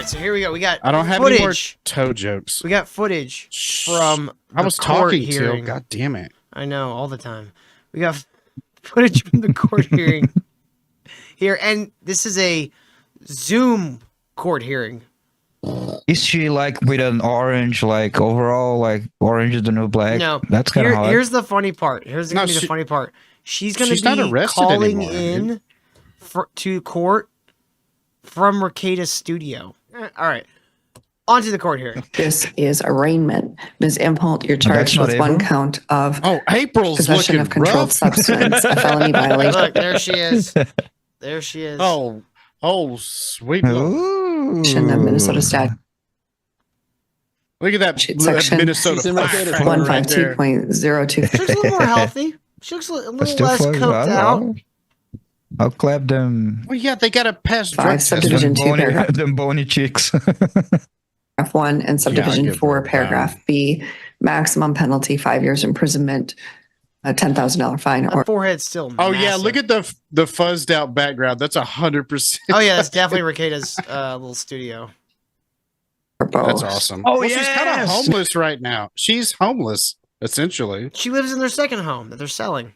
so here we go. We got I don't have any more toe jokes. We got footage from I was the court talking hearing. to. God damn it. I know, all the time. We got footage from the court hearing here, and this is a Zoom court hearing. Is she like with an orange, like overall, like orange is the new black? No, that's kind of hard. Here's the funny part. Here's gonna be the funny part. She's gonna be not arrested calling anymore, in to court from Rekida's studio. All right, on to the court hearing. This is arraignment. Ms. Imholte, you're charged with one count of April's possession of controlled substance, a felony violation. Look, there she is. There she is. Oh, sweet. Of Minnesota statute. Look at that Section Minnesota 152.02. She looks a little more healthy. She looks a little less coked out. I'll clap them. Well, yeah, they got to pass drug 5, test. subdivision 2, paragraph them bony chicks. 1 and subdivision 4, paragraph B, maximum penalty 5 years imprisonment, a $10,000 fine. Her forehead's still massive. Oh yeah, look at the fuzzed out background. That's 100%. Oh yeah, that's definitely Rekida's little studio. That's awesome. Oh, she's kind of homeless right now. She's homeless essentially. She lives in their second home that they're selling.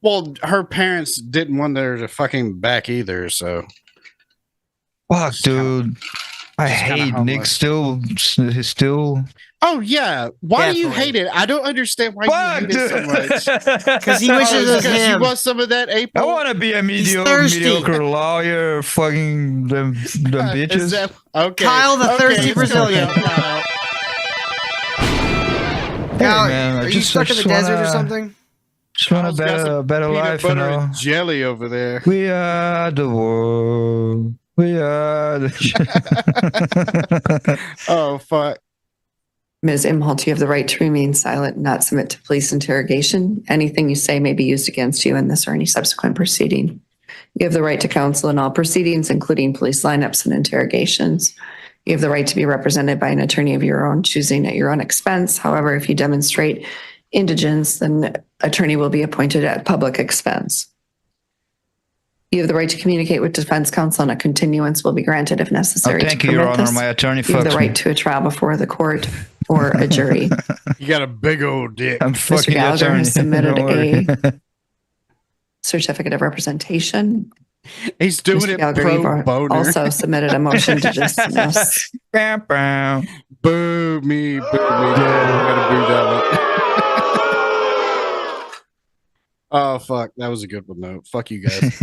Well, her parents didn't want her to fucking back either, so. Fuck, dude. I hate Nick still. He's still. Oh yeah, why do you hate it? I don't understand why you hate it so much. Because he wishes it was him. You want some of that April? I want to be a mediocre lawyer, fucking them bitches. Okay, Kyle, the thirsty Brazilian. Kyle, man, are you stuck in the desert or something? Just want a better life, you know. And jelly over there. We are the world. We are the. Oh fuck. Ms. Imholte, you have the right to remain silent and not submit to police interrogation. Anything you say may be used against you in this or any subsequent proceeding. You have the right to counsel in all proceedings, including police lineups and interrogations. You have the right to be represented by an attorney of your own choosing at your own expense. However, if you demonstrate indigence, then an attorney will be appointed at public expense. You have the right to communicate with defense counsel, and a continuance will be granted if necessary. Thank you, Your Honor. My attorney You have the right to a trial before the court or a jury. You got a big old dick. I'm Mr. fucking Gallagher attorney. has submitted Don't worry. a certificate of representation. He's doing Mr. it Gallagher, pro you've boner. also submitted a motion to dismiss. Boo me, boo me. Gotta boo that one. Oh fuck, that was a good one though. Fuck you guys.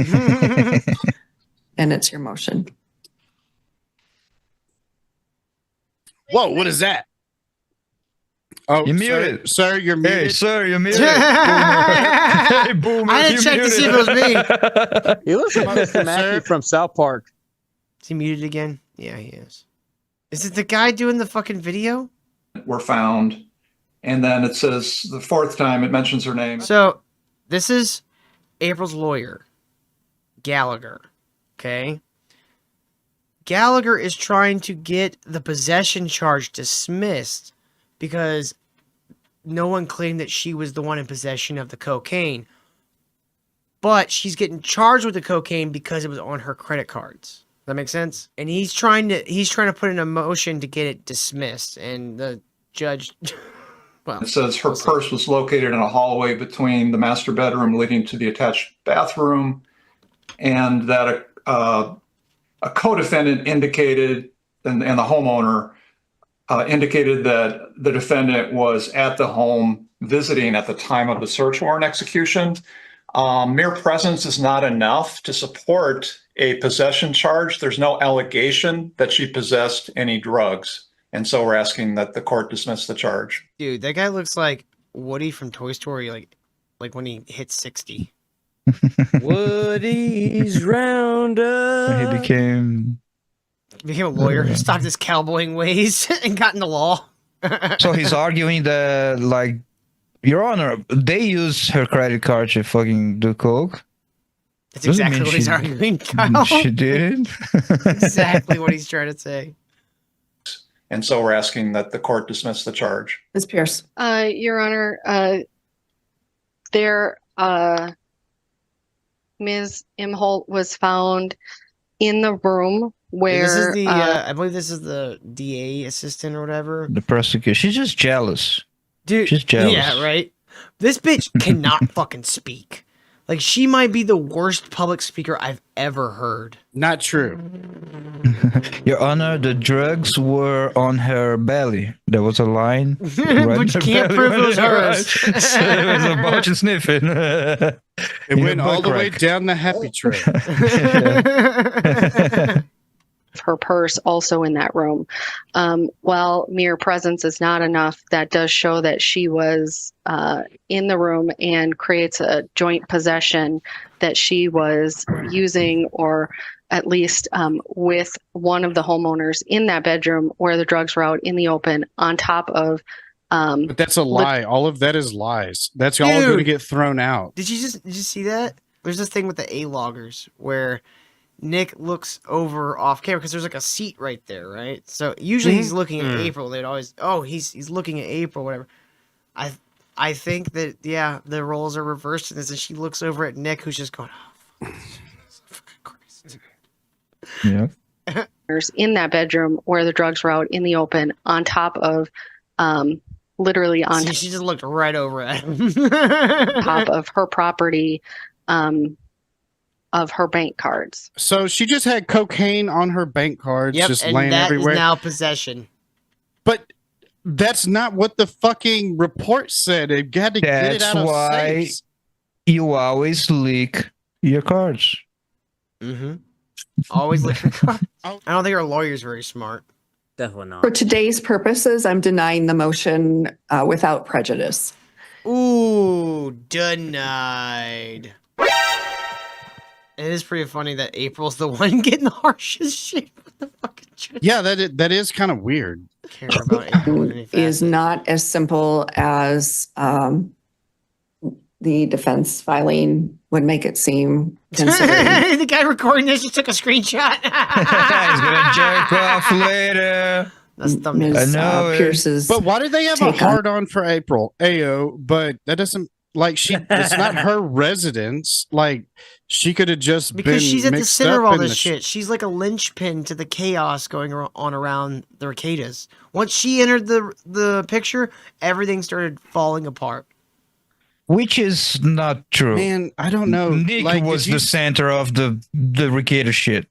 And it's your motion. Whoa, what is that? Oh, you're muted, sir. You're muted. Hey, sir, you're muted. Hey, boomer, I didn't check to see if it was me. He looks like Mr. Mackey from South Park. Is he muted again? Yeah, he is. Is it the guy doing the fucking video? Were found, and then it says the fourth time it mentions her name. So, this is April's lawyer, Gallagher. Okay? Gallagher is trying to get the possession charge dismissed because no one claimed that she was the one in possession of the cocaine. But she's getting charged with the cocaine because it was on her credit cards. Does that make sense? And he's trying to put in a motion to get it dismissed, and the judge well, it says her purse was located in a hallway between the master bedroom leading to the attached bathroom, and that a co-defendant indicated, and the homeowner indicated that the defendant was at the home visiting at the time of the search warrant execution. Mere presence is not enough to support a possession charge. There's no allegation that she possessed any drugs. And so we're asking that the court dismiss the charge. Dude, that guy looks like Woody from Toy Story, like when he hit 60. Woody's Roundup. He became a lawyer, stopped his cowboying ways, and got into law. So he's arguing that, like, Your Honor, they use her credit card to fucking do coke. That's exactly what he's arguing, Kyle. She did. Exactly what he's trying to say. And so we're asking that the court dismiss the charge. Ms. Pierce. Your Honor, Ms. Imholte was found in the room where This is the I believe this is the DA assistant or whatever. The prosecutor. She's just jealous. Dude, She's jealous. yeah, right. This bitch cannot fucking speak. Like, she might be the worst public speaker I've ever heard. Not true. Your Honor, the drugs were on her belly. There was a line. But you can't prove it was hers. So it was a bunch of sniffing. It went all the way down the happy trail. her purse also in that room. While mere presence is not enough, that does show that she was in the room and creates a joint possession that she was using, or at least with one of the homeowners in that bedroom where the drugs were out in the open, on top of but that's a lie. All of that is lies. That's all going to get thrown out. Did you see that? There's this thing with the A-loggers where Nick looks over off camera because there's like a seat right there, right? So usually he's looking at April. They'd always, he's looking at April, whatever. I think that, yeah, the roles are reversed in this, and she looks over at Nick, who's just going, Yeah. in that bedroom where the drugs were out in the open, on top of literally on she just looked right over at him. top of her property, of her bank cards. So she just had cocaine on her bank cards, just and laying that everywhere. is now possession. But that's not what the fucking report said. They had to get it out of why safes. you always leak your cards. Mm-hmm. Always look for cards. I don't think our lawyer's very smart. Definitely not. For today's purposes, I'm denying the motion without prejudice. Ooh, denied. It is pretty funny that April's the one getting the harshest shit with the fucking judge. Yeah, that is kind of weird. Care about April in any Is fashion. not as simple as the defense filing would make it seem, considering The guy recording this just took a screenshot. He's gonna jerk off later. That's thumbnail. Ms. I know it. Pierce's. But why do they have a Take on- hard on for April? Ayo, but that doesn't it's not her residence. Like she could have just Because been she's at the mixed center of up all in this the shit. She's like a linchpin to the chaos going on around the Arcadas. Once she entered the picture, everything started falling apart. Which is not true. Man, I don't know. Nick Like, was if you- the center of the Ricada shit.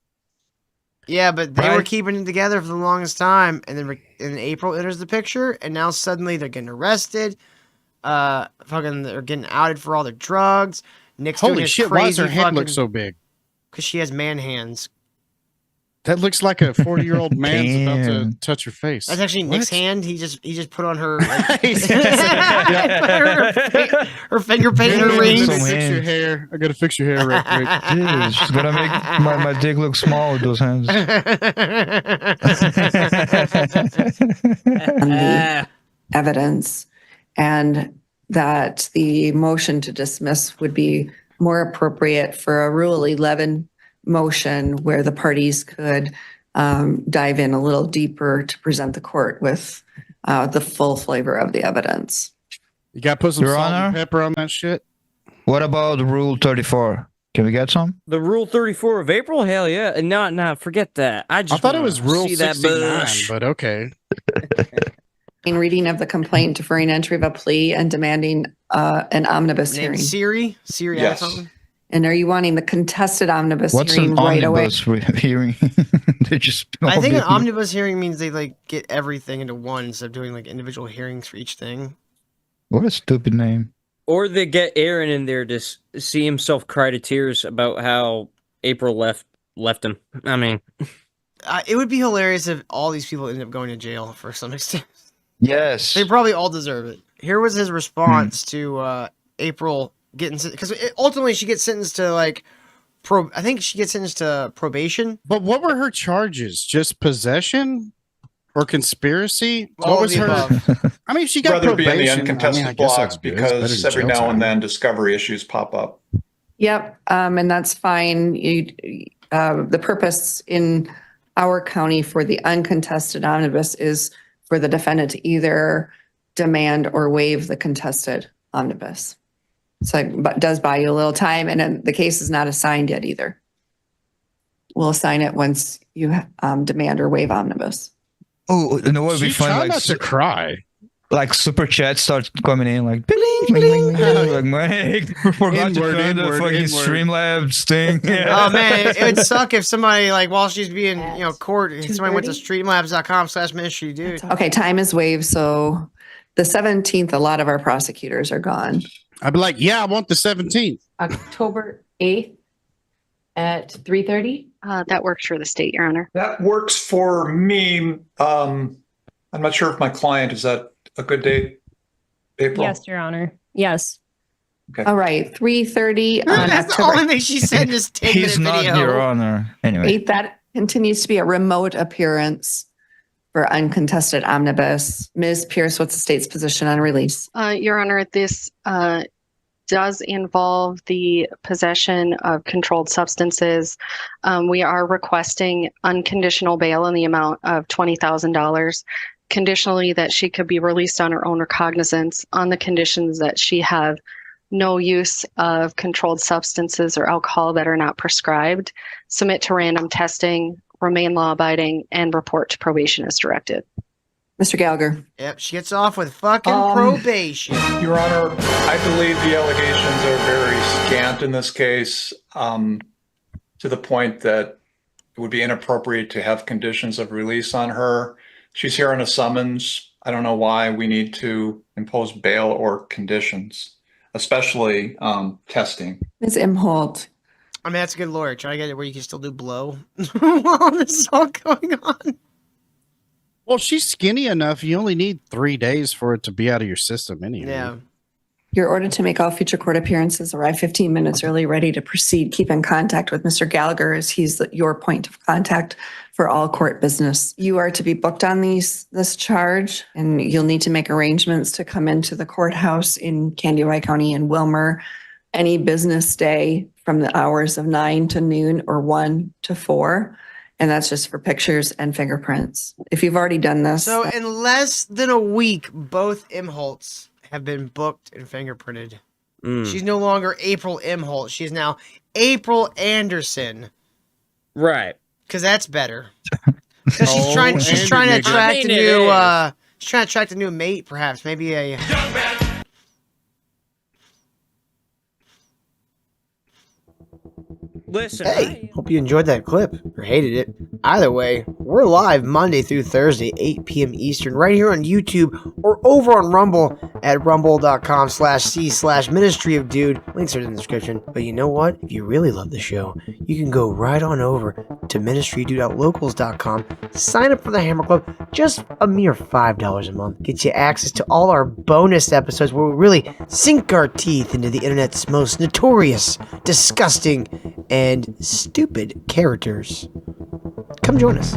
Yeah, but they were Right. keeping it together for the longest time, and then in April enters the picture, and now suddenly they're getting arrested. They're getting outed for all their drugs. Nick's doing Holy his shit! Why does crazy her head fucking look so big? because she has man hands. That looks like a 40-year-old man's about to Damn. touch her face. That's actually What? Nick's hand. He just put on her like, Yeah. her finger painted Let her me rings. Some fix your hands. hair. I gotta fix your hair real quick. Jeez, she's gonna make my dick look small with those hands. on the evidence, and that the motion to dismiss would be more appropriate for a Rule 11 motion where the parties could dive in a little deeper to present the court with the full flavor of the evidence. You gotta put some Your salt and Honor? pepper on that shit. What about Rule 34? Can we get some? The Rule 34 of April? Hell yeah. No, forget that. I I thought it wanna was Rule see that 69, bush. but okay. In reading of the complaint, deferring entry of a plea and demanding an omnibus Named hearing. Siri had Yes. something. And are you wanting the contested omnibus What's hearing an right away? omnibus hearing? They just. I think an omnibus hearing means they like get everything into one instead of doing like individual hearings for each thing. What a stupid name. Or they get Aaron in there to see himself cry to tears about how April left him. I mean, It would be hilarious if all these people ended up going to jail for some extent. Yes. They probably all deserve it. Here was his response to April getting because ultimately she gets sentenced to like I think she gets sentenced to probation. But what were her charges? Just possession or conspiracy? All What of was the her? above. I mean, she got Rather be in probation. the I mean, uncontested I guess that's blocks good. It's better because than every jail now and time. then discovery issues pop up. Yep, and that's fine. The purpose in our county for the uncontested omnibus is for the defendant to either demand or waive the contested omnibus. So it does buy you a little time, and then the case is not assigned yet either. We'll assign it once you demand or waive omnibus. Oh, you know what would be She's fun? trying Like, not to cry. like super chat starts coming in, like bling, bling, bling, bling. Like, Mike, forgot to Inward, turn the inward, fucking inward. Streamlabs thing. Oh man, it would suck if somebody like while she's being court, if somebody went to 2:30? streamlabs.com/ministry, dude. Okay, time is waived. So the 17th, a lot of our prosecutors are gone. I'd be like, yeah, I want the 17th. October 8th at 3:30. That works for the state, Your Honor. That works for me. I'm not sure if my client, is that a good date? April? Yes, Your Honor. Yes. All right, 3:30 on That's the October only thing she said in this 10-minute He's not video. Your Honor. Anyway, 8th. That continues to be a remote appearance for uncontested omnibus. Ms. Pierce, what's the state's position on release? Your Honor, this does involve the possession of controlled substances. We are requesting unconditional bail in the amount of $20,000, conditionally that she could be released on her own recognizance on the conditions that she have no use of controlled substances or alcohol that are not prescribed, submit to random testing, remain law-abiding, and report to probation as directed. Mr. Gallagher. Yep, she gets off with fucking probation. Your Honor, I believe the allegations are very scant in this case, to the point that it would be inappropriate to have conditions of release on her. She's here on a summons. I don't know why we need to impose bail or conditions, especially testing. Ms. Imholt. I mean, that's a good lawyer. Try to get it where you can still do blow while this is all going on. Well, she's skinny enough. You only need 3 days for it to be out of your system anyway. Yeah. You're ordered to make all future court appearances, arrive 15 minutes early, ready to proceed. Keep in contact with Mr. Gallagher as he's your point of contact for all court business. You are to be booked on this charge, and you'll need to make arrangements to come into the courthouse in Candioi County and Wilmer any business day from the hours of 9 to noon or 1 to 4. And that's just for pictures and fingerprints. If you've already done this. So in less than a week, both Imholts have been booked and fingerprinted. She's no longer April Imholt. She's now April Anderson. Right. Because that's better. Because she's trying to attract I mean, she's trying to attract a new mate, perhaps. Maybe a Listen. Hey, hope you enjoyed that clip or hated it. Either way, we're live Monday through Thursday, 8 p.m. Eastern, right here on YouTube or over on Rumble at rumble.com/c/ministry of dude. Links are in the description. But you know what? If you really love the show, you can go right on over to ministrydude.locals.com, sign up for the Hammer Club, just a mere $5 a month. Get you access to all our bonus episodes where we really sink our teeth into the internet's most notorious, disgusting, and stupid characters. Come join us.